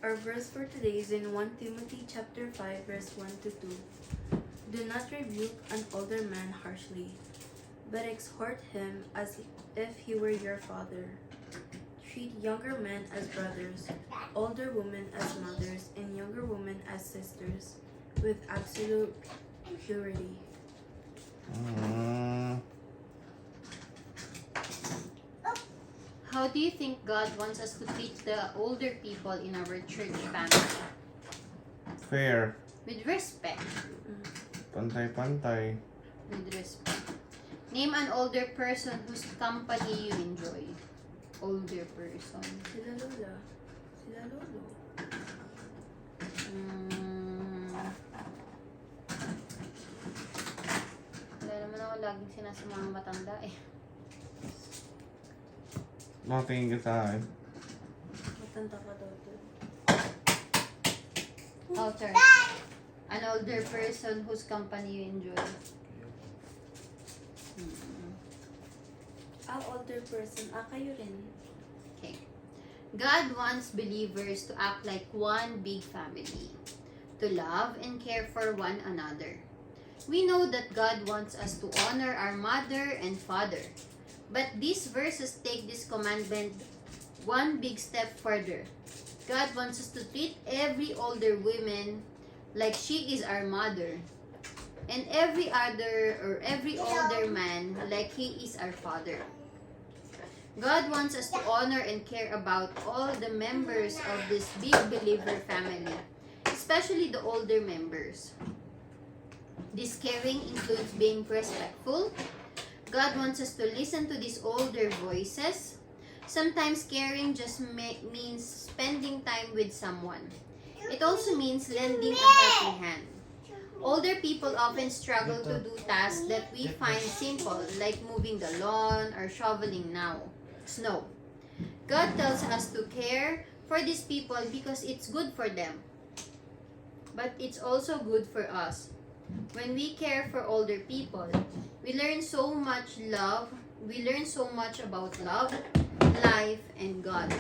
Our verse for today is in 1 Timothy chapter 5 verse 1 to 2. Do not rebuke an older man harshly, but exhort him as if he were your father. Treat younger men as brothers, older women as mothers, and younger women as sisters, with absolute purity. How do you think God wants us to treat the older people in our church family? Fair. With respect. Pantay-pantay. With respect. Name an older person whose company you enjoy. Older person. Sila lola. Sila lolo. Wala naman ako laging sinasamang matanda eh. Nakatingin ka sa akin. Matanda ka daw to. Oh, turn. An older person whose company you enjoy. Older person. Kayo rin. Okay. God wants believers to act like one big family, to love and care for one another. We know that God wants us to honor our mother and father, but these verses take this commandment one big step further. God wants us to treat every older woman like she is our mother, and every older man like he is our father. God wants us to honor and care about all the members of this big believer family, especially the older members. This caring includes being respectful. God wants us to listen to these older voices. Sometimes caring just means spending time with someone. It also means lending a helping hand. Older people often struggle to do tasks that we find simple, like moving the lawn or shoveling snow. God tells us to care for these people because it's good for them. But it's also good for us. When we care for older people, we learn so much love. We learn so much about love, life, and God.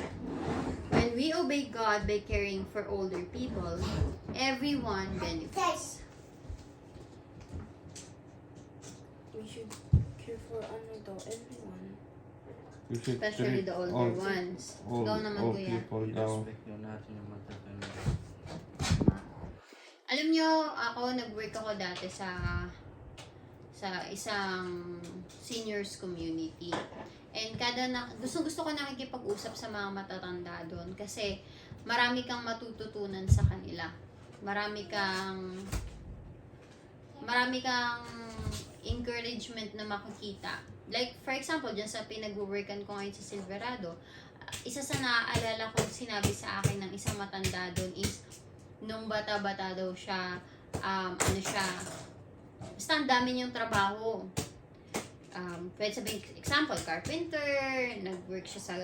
When we obey God by caring for older people, everyone benefits. We should care for everyone. You should Especially treat the older all- ones. All, Ikaw naman, all kuya. people daw. Respect nyo natin yung matatanda. Alam nyo, nag-work ako dati sa isang seniors community. And gusto ko nakikipag-usap sa mga matatanda doon kasi marami kang matututunan sa kanila. Marami kang encouragement na makikita. Like, for example, dyan sa pinag-workan ko ngayon sa Silverado, isa sa naaalala ko sinabi sa akin ng isang matanda doon is, nung bata-bata daw siya, basta ang dami niyang trabaho. Pwede sabihin, example, carpenter, nag-work siya sa,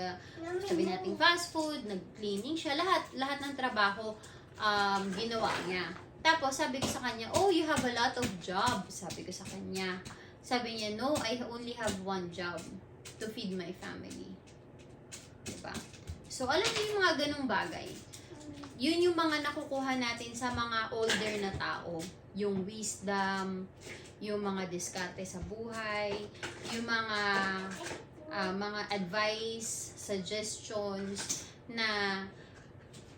sabihin natin, fast food, nag-cleaning siya, lahat ng trabaho, ginawa niya. Tapos, sabi ko sa kanya, oh, you have a lot of job, sabi ko sa kanya. Sabi niya, no, I only have one job, to feed my family. Diba? So, alam niyo yung mga ganong bagay. Yun yung mga nakukuha natin sa mga older na tao. Yung wisdom, yung mga diskarte sa buhay, yung mga advice, suggestions na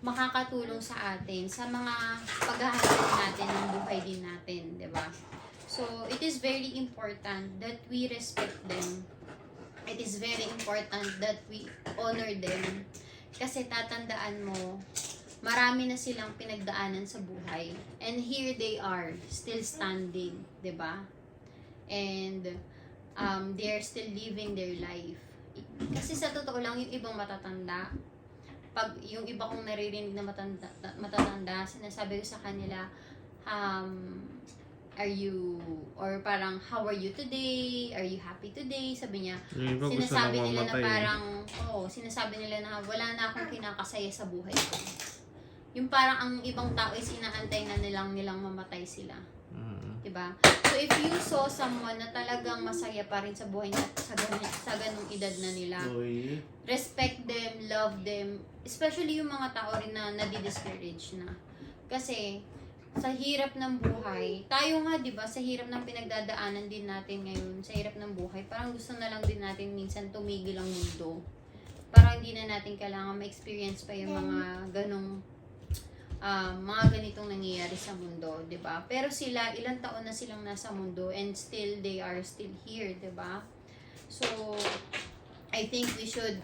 makakatulong sa atin sa mga paghahanap natin ng buhay din natin, di ba? So, it is very important that we respect them. It is very important that we honor them. Kasi tatandaan mo, marami na silang pinagdaanan sa buhay. And here they are, still standing, 'di ba? And they are still living their life. Kasi sa totoo lang, yung ibang matatanda, pag yung iba kong naririnig na matatanda, sinasabi ko sa kanila, are you, or parang, how are you today? Are you happy today? Sabi niya, Yung iba gusto sinasabi na nila na mamatay. parang, sinasabi nila na wala na akong kinakasaya sa buhay ko. Yung parang ang ibang tao is inaantay na nilang mamatay sila. Diba? So, if you saw someone na talagang masaya pa rin sa buhay niya sa ganung edad na nila, Uy. respect them, love them, especially yung mga tao rin na nadi-discourage na. Kasi, sa hirap ng buhay, tayo nga, di ba, sa hirap ng pinagdadaanan din natin ngayon, sa hirap ng buhay, parang gusto na lang din natin minsan tumigil ang mundo. Parang hindi na natin kailangan ma-experience pa yung mga ganong mga ganitong nangyayari sa mundo, 'di ba? Pero sila, ilang taon na silang nasa mundo and still they are still here, 'di ba? So I think we should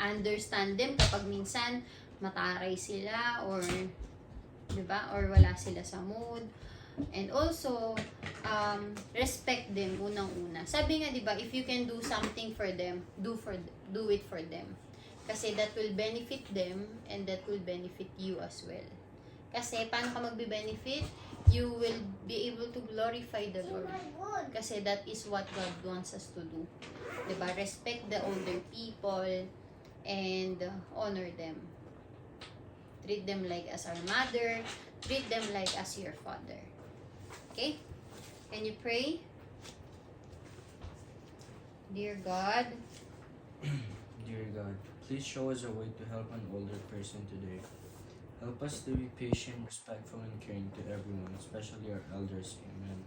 understand them kapag minsan mataray sila or 'di ba? Or wala sila sa mood. And also respect them unang-una. Sabi nga 'di ba, if you can do something for them, do it for them. Kasi that will benefit them and that will benefit you as well. Kasi paano ka magbe-benefit? You will be able to glorify the Lord. Kasi that is what God wants us to do. Diba? Respect the older people and honor them. Treat them like as our mother. Treat them like as your father. Okay? Can you pray? Dear God, Dear God, please show us a way to help an older person today. Help us to be patient, respectful, and caring to everyone, especially our elders. Amen.